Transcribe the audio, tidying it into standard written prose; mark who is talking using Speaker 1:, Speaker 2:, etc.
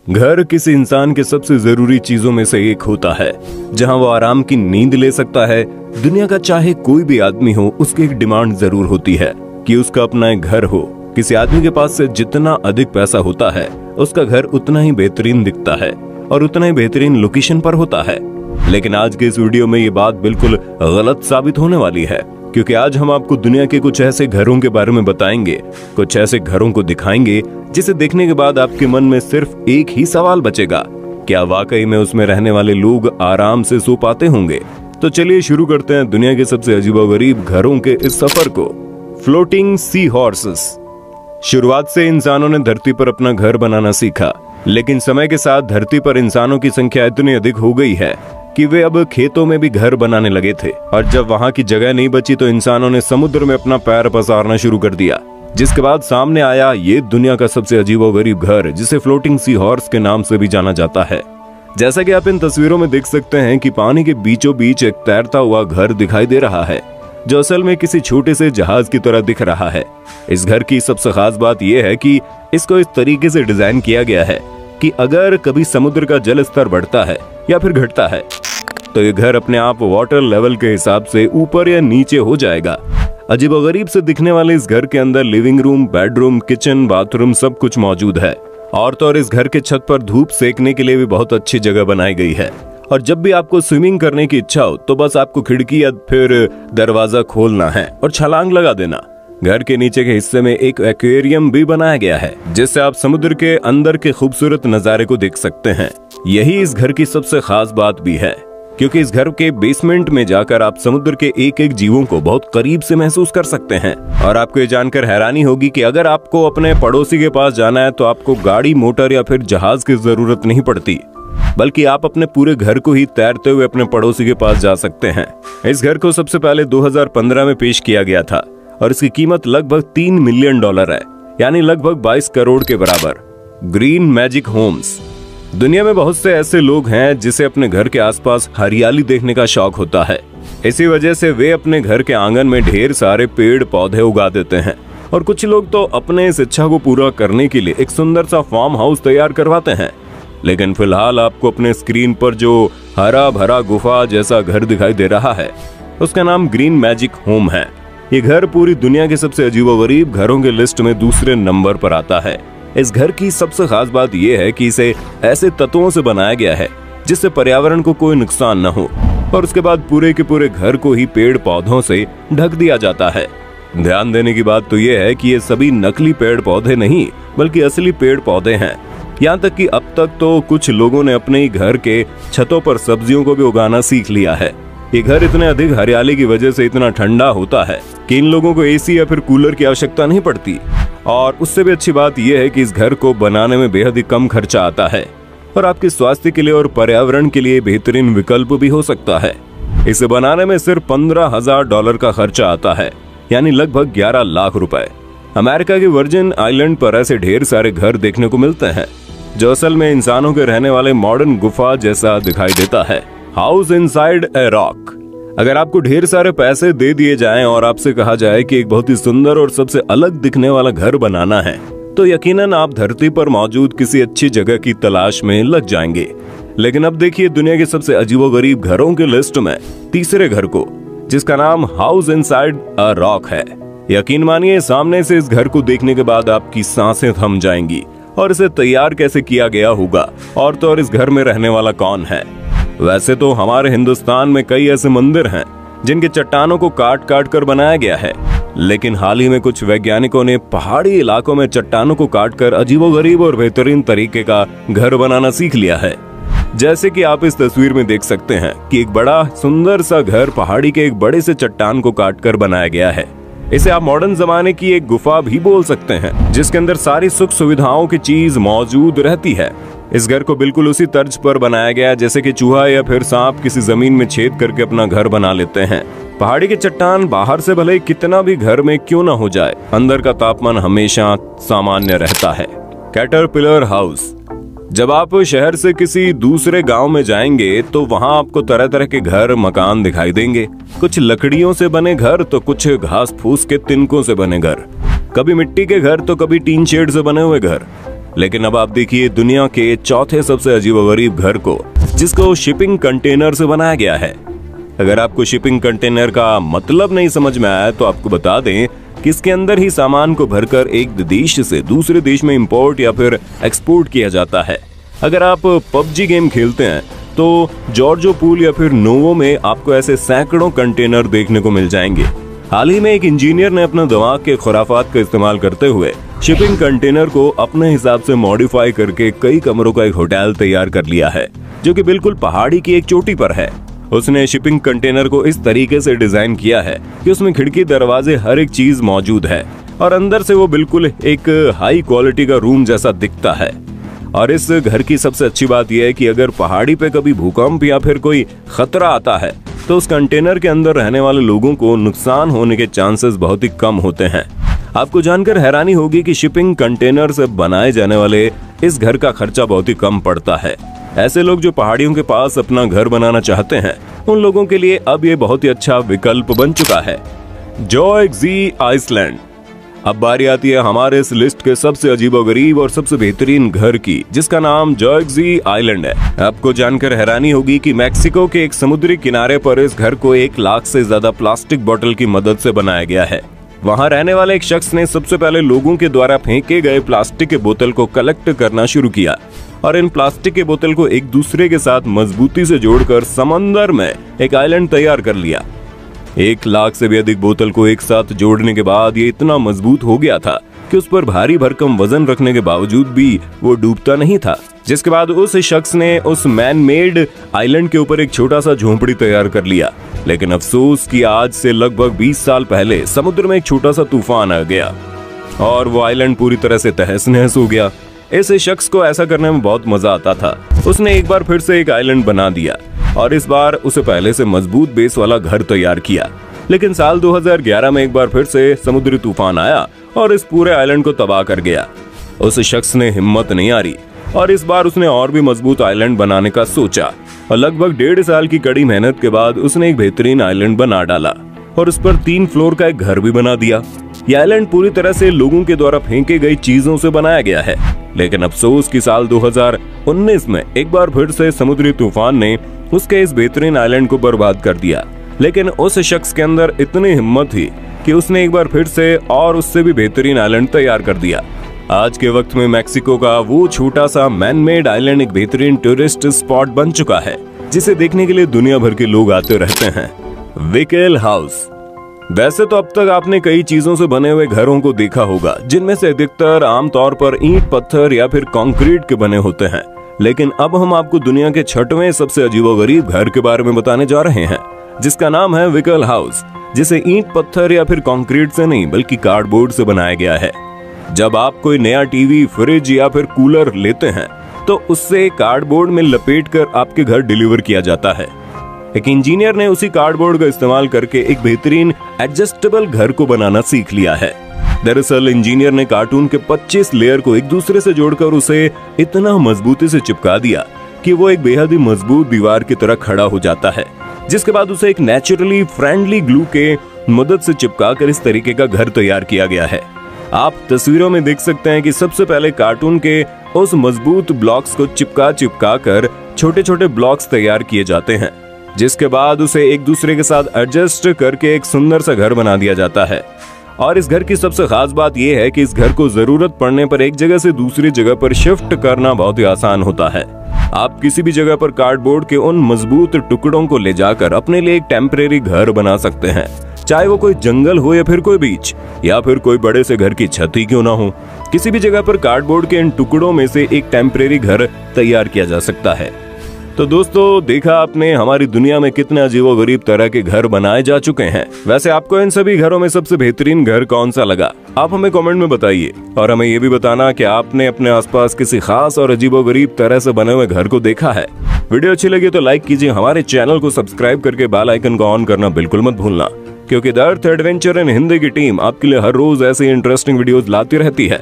Speaker 1: घर किसी इंसान के सबसे जरूरी चीजों में से एक होता है, जहां वो आराम की नींद ले सकता है। दुनिया का चाहे कोई भी आदमी हो, उसकी एक डिमांड जरूर होती है कि उसका अपना एक घर हो। किसी आदमी के पास से जितना अधिक पैसा होता है, उसका घर उतना ही बेहतरीन दिखता है और उतना ही बेहतरीन लोकेशन पर होता है। लेकिन आज के इस वीडियो में ये बात बिल्कुल गलत साबित होने वाली है, क्योंकि आज हम आपको दुनिया के कुछ ऐसे घरों के बारे में बताएंगे, कुछ ऐसे घरों को दिखाएंगे जिसे देखने के बाद आपके मन में सिर्फ एक ही सवाल बचेगा, क्या वाकई में उसमें रहने वाले लोग आराम से सो पाते होंगे? तो चलिए शुरू करते हैं दुनिया के सबसे अजीबोगरीब घरों के इस सफर को। फ्लोटिंग सी हॉर्सेस। शुरुआत से इंसानों ने धरती पर अपना घर बनाना सीखा, लेकिन समय के साथ धरती पर इंसानों की संख्या इतनी अधिक हो गई है कि वे अब खेतों में भी घर बनाने लगे थे। और जब वहां की जगह नहीं बची तो इंसानों ने समुद्र में अपना पैर पसारना शुरू कर दिया, जिसके बाद सामने आया ये दुनिया का सबसे अजीबोगरीब घर, जिसे फ्लोटिंग सी हॉर्स के नाम से भी जाना जाता है। जैसा कि आप इन तस्वीरों में देख सकते हैं कि पानी के बीचों बीच एक तैरता हुआ घर दिखाई दे रहा है, जो असल में किसी छोटे से जहाज की तरह दिख रहा है। इस घर की सबसे खास बात यह है कि इसको इस तरीके से डिजाइन किया गया है कि अगर कभी समुद्र का जल स्तर बढ़ता है या फिर घटता है, तो ये घर अपने आप वाटर लेवल के हिसाब से ऊपर या नीचे हो जाएगा। अजीबोगरीब से दिखने वाले इस घर के अंदर living room, bedroom, kitchen, bathroom सब कुछ मौजूद है। और तो और इस घर के छत पर धूप सेकने के लिए भी बहुत अच्छी जगह बनाई गई है। और जब भी आपको स्विमिंग करने की इच्छा हो तो बस आपको खिड़की या फिर दरवाजा खोलना है और छलांग लगा देना। घर के नीचे के हिस्से में एक एक्वेरियम भी बनाया गया है, जिससे आप समुद्र के अंदर के खूबसूरत नजारे को देख सकते हैं। यही इस घर की सबसे खास बात भी है, क्योंकि इस घर के बेसमेंट में जाकर आप समुद्र के एक एक जीवों को बहुत करीब से महसूस कर सकते हैं। और आपको ये जानकर हैरानी होगी कि अगर आपको अपने पड़ोसी के पास जाना है तो आपको गाड़ी, मोटर या फिर जहाज की जरूरत नहीं पड़ती, बल्कि आप अपने पूरे घर को ही तैरते हुए अपने पड़ोसी के पास जा सकते हैं। इस घर को सबसे पहले 2015 में पेश किया गया था और इसकी कीमत लगभग $3 मिलियन है, यानी लगभग 22 करोड़ के बराबर। Green magic homes. दुनिया में बहुत से ऐसे लोग हैं जिसे अपने घर के आसपास हरियाली देखने का शौक होता है। इसी वजह से वे अपने घर के आंगन में ढेर सारे पेड़ पौधे उगा देते हैं। और कुछ लोग तो अपने इस इच्छा को पूरा करने के लिए एक सुंदर सा फार्म हाउस तैयार करवाते हैं। लेकिन फिलहाल आपको अपने स्क्रीन पर जो हरा भरा गुफा जैसा घर दिखाई दे रहा है, उसका नाम ग्रीन मैजिक होम है। ये घर पूरी दुनिया के सबसे अजीबोगरीब घरों के लिस्ट में दूसरे नंबर पर आता है। इस घर की सबसे खास बात यह है कि इसे ऐसे तत्वों से बनाया गया है जिससे पर्यावरण को कोई नुकसान न हो, और उसके बाद पूरे के पूरे घर को ही पेड़ पौधों से ढक दिया जाता है। ध्यान देने की बात तो यह है कि ये सभी नकली पेड़ पौधे नहीं, बल्कि असली पेड़ पौधे हैं। यहाँ तक कि अब तक तो कुछ लोगों ने अपने ही घर के छतों पर सब्जियों को भी उगाना सीख लिया है। ये घर इतने अधिक हरियाली की वजह से इतना ठंडा होता है कि इन लोगों को एसी या फिर कूलर की आवश्यकता नहीं पड़ती। और उससे भी अच्छी बात यह है कि इस घर को बनाने में बेहद ही कम खर्चा आता है और आपके स्वास्थ्य के लिए और पर्यावरण के लिए बेहतरीन विकल्प भी हो सकता है। इसे बनाने में सिर्फ $15,000 का खर्चा आता है, यानी लगभग 11 लाख रुपए। अमेरिका के वर्जिन आइलैंड पर ऐसे ढेर सारे घर देखने को मिलते हैं, जो असल में इंसानों के रहने वाले मॉडर्न गुफा जैसा दिखाई देता है। House inside a rock. अगर आपको ढेर सारे पैसे दे दिए जाएं और आपसे कहा जाए कि एक बहुत ही सुंदर और सबसे अलग दिखने वाला घर बनाना है, तो यकीनन आप धरती पर मौजूद किसी अच्छी जगह की तलाश में लग जाएंगे। लेकिन अब देखिए दुनिया के सबसे अजीबोगरीब घरों के लिस्ट में तीसरे घर को, जिसका नाम हाउस इनसाइड अ रॉक है। यकीन मानिए, सामने से इस घर को देखने के बाद आपकी सांसें थम जाएंगी। और इसे तैयार कैसे किया गया होगा, और तो और इस घर में रहने वाला कौन है? वैसे तो हमारे हिंदुस्तान में कई ऐसे मंदिर हैं जिनके चट्टानों को काट काट कर बनाया गया है, लेकिन हाल ही में कुछ वैज्ञानिकों ने पहाड़ी इलाकों में चट्टानों को काटकर अजीबोगरीब और बेहतरीन तरीके का घर बनाना सीख लिया है। जैसे कि आप इस तस्वीर में देख सकते हैं कि एक बड़ा सुंदर सा घर पहाड़ी के एक बड़े से चट्टान को काटकर बनाया गया है। इसे आप मॉडर्न जमाने की एक गुफा भी बोल सकते हैं, जिसके अंदर सारी सुख सुविधाओं की चीज मौजूद रहती है। इस घर को बिल्कुल उसी तर्ज पर बनाया गया जैसे कि चूहा या फिर सांप किसी जमीन में छेद करके अपना घर बना लेते हैं। पहाड़ी के चट्टान बाहर से भले कितना भी घर में क्यों ना हो जाए, अंदर का तापमान हमेशा सामान्य रहता है। Caterpillar house. जब आप शहर से किसी दूसरे गांव में जाएंगे तो वहां आपको तरह तरह के घर मकान दिखाई देंगे। कुछ लकड़ियों से बने घर तो कुछ घास फूस के तिनकों से बने घर, कभी मिट्टी के घर तो कभी टीन शेड से बने हुए घर। लेकिन अब आप देखिए दुनिया के चौथे सबसे अजीबोगरीब घर को, जिसको शिपिंग कंटेनर से बनाया गया है। अगर आपको शिपिंग कंटेनर का मतलब नहीं समझ में आया तो आपको बता दें कि इसके अंदर ही सामान को भरकर एक देश से दूसरे देश में इंपोर्ट या फिर एक्सपोर्ट किया जाता है। अगर आप पबजी गेम खेलते हैं तो जॉर्जो पूल या फिर नोवो में आपको ऐसे सैकड़ों कंटेनर देखने को मिल जाएंगे। हाल ही में एक इंजीनियर ने अपने दिमाग के खुराफात का इस्तेमाल करते हुए शिपिंग कंटेनर को अपने हिसाब से मॉडिफाई करके कई कमरों का एक होटल तैयार कर लिया है, जो कि बिल्कुल पहाड़ी की एक चोटी पर है। उसने शिपिंग कंटेनर को इस तरीके से डिजाइन किया है कि उसमें खिड़की, दरवाजे, हर एक चीज मौजूद है और अंदर से वो बिल्कुल एक हाई क्वालिटी का रूम जैसा दिखता है। और इस घर की सबसे अच्छी बात यह है कि अगर पहाड़ी पे कभी भूकंप या फिर कोई खतरा आता है तो उस कंटेनर के अंदर रहने वाले लोगों को नुकसान होने के चांसेस बहुत ही कम होते हैं। आपको जानकर हैरानी होगी कि शिपिंग कंटेनर से बनाए जाने वाले इस घर का खर्चा बहुत ही कम पड़ता है। ऐसे लोग जो पहाड़ियों के पास अपना घर बनाना चाहते हैं, उन लोगों के लिए अब ये बहुत ही अच्छा विकल्प बन चुका है। जॉयगजी आइसलैंड। अब बारी आती है हमारे इस लिस्ट के सबसे अजीबोगरीब और सबसे बेहतरीन घर की, जिसका नाम जॉयगजी आइलैंड है। आपको जानकर हैरानी होगी कि मैक्सिको के एक समुद्री किनारे पर इस घर को 1 लाख से ज्यादा प्लास्टिक बोतल की मदद से बनाया गया है। वहां रहने वाले एक शख्स ने सबसे पहले लोगों के द्वारा फेंके गए प्लास्टिक के बोतल को कलेक्ट करना शुरू किया और इन प्लास्टिक के बोतल को एक दूसरे के साथ मजबूती से जोड़कर समंदर में एक आइलैंड तैयार कर लिया। 1 लाख से भी अधिक बोतल को एक साथ जोड़ने के बाद ये इतना मजबूत हो गया था कि उस पर भारी भरकम वजन रखने के बावजूद भी वो डूबता नहीं था। जिसके बाद उस शख्स ने उस मैन मेड आइलैंड के ऊपर एक छोटा सा झोंपड़ी तैयार कर लिया। लेकिन अफसोस कि आज से लगभग 20 साल पहले समुद्र में एक छोटा सा तूफान आ गया और वो आइलैंड पूरी तरह से तहस नहस हो गया। इस शख्स को ऐसा करने में बहुत मजा आता था। उसने एक बार फिर से एक आइलैंड बना दिया और इस बार उसे पहले से मजबूत बेस वाला घर तैयार किया। लेकिन साल 2011 में एक बार फिर से समुद्री तूफान आया और इस पूरे आइलैंड को तबाह कर गया। उस शख्स ने हिम्मत नहीं हारी और इस बार उसने और भी मजबूत आइलैंड बनाने का सोचा और लगभग 1.5 साल की कड़ी मेहनत के बाद उसने एक बेहतरीन आइलैंड बना डाला और उस पर 3 फ्लोर का एक घर भी बना दिया। यह आइलैंड पूरी तरह से लोगों के द्वारा फेंके गई चीजों से बनाया गया है। लेकिन अफसोस कि साल 2019 में एक बार फिर से समुद्री तूफान ने उसके इस बेहतरीन आइलैंड को बर्बाद कर दिया। लेकिन उस शख्स के अंदर इतनी हिम्मत थी कि उसने एक बार फिर से और उससे भी बेहतरीन आइलैंड तैयार कर दिया। आज के वक्त में मैक्सिको का वो छोटा सा मैन मेड आइलैंड एक बेहतरीन टूरिस्ट स्पॉट बन चुका है, जिसे देखने के लिए दुनिया भर के लोग आते रहते हैं। विकेल हाउस। वैसे तो अब तक आपने कई चीजों से बने हुए घरों को देखा होगा, जिनमें से अधिकतर आमतौर पर ईंट, पत्थर या फिर कंक्रीट के बने होते हैं। लेकिन अब हम आपको दुनिया के 6वें सबसे अजीबोगरीब घर के बारे में बताने जा रहे हैं, जिसका नाम है विकेल हाउस, जिसे ईंट, पत्थर या फिर कंक्रीट से नहीं बल्कि कार्डबोर्ड से बनाया गया है। जब आप कोई नया टीवी, फ्रिज या फिर कूलर लेते हैं तो उससे कार्डबोर्ड में लपेटकर आपके घर डिलीवर किया जाता है। एक इंजीनियर ने उसी कार्डबोर्ड का इस्तेमाल करके एक बेहतरीन एडजस्टेबल घर को बनाना सीख लिया है। दरअसल इंजीनियर ने कार्टून के 25 लेयर को एक दूसरे से जोड़कर उसे इतना मजबूती से चिपका दिया कि वो एक बेहद ही मजबूत दीवार की तरह खड़ा हो जाता है, जिसके बाद उसे एक नेचुरली फ्रेंडली ग्लू के मदद से चिपकाकर इस तरीके का घर तैयार किया गया है। आप तस्वीरों में देख सकते हैं कि सबसे पहले कार्टून के उस मजबूत ब्लॉक्स को चिपका कर छोटे छोटे ब्लॉक्स तैयार किए जाते हैं, जिसके बाद उसे एक दूसरे के साथ एडजस्ट करके एक सुंदर सा घर बना दिया जाता है। और इस घर की सबसे खास बात यह है कि इस घर को जरूरत पड़ने पर एक जगह से दूसरी जगह पर शिफ्ट करना बहुत ही आसान होता है। आप किसी भी जगह पर कार्डबोर्ड के उन मजबूत टुकड़ों को ले जाकर अपने लिए एक टेम्परेरी घर बना सकते हैं, चाहे वो कोई जंगल हो या फिर कोई बीच या फिर कोई बड़े से घर की छत ही क्यों ना हो। किसी भी जगह पर कार्डबोर्ड के इन टुकड़ों में से एक टेम्परेरी घर तैयार किया जा सकता है। तो दोस्तों, देखा आपने हमारी दुनिया में कितने अजीबोगरीब तरह के घर बनाए जा चुके हैं। वैसे आपको इन सभी घरों में सबसे बेहतरीन घर कौन सा लगा, आप हमें कमेंट में बताइए। और हमें ये भी बताना कि आपने अपने आसपास किसी खास और अजीबोगरीब तरह से बने हुए घर को देखा है। वीडियो अच्छी लगी तो लाइक कीजिए, हमारे चैनल को सब्सक्राइब करके बेल आइकन को ऑन करना बिल्कुल मत भूलना, क्योंकि the earth adventure in Hindi की टीम आपके लिए हर रोज ऐसे इंटरेस्टिंग वीडियोस लाती रहती है।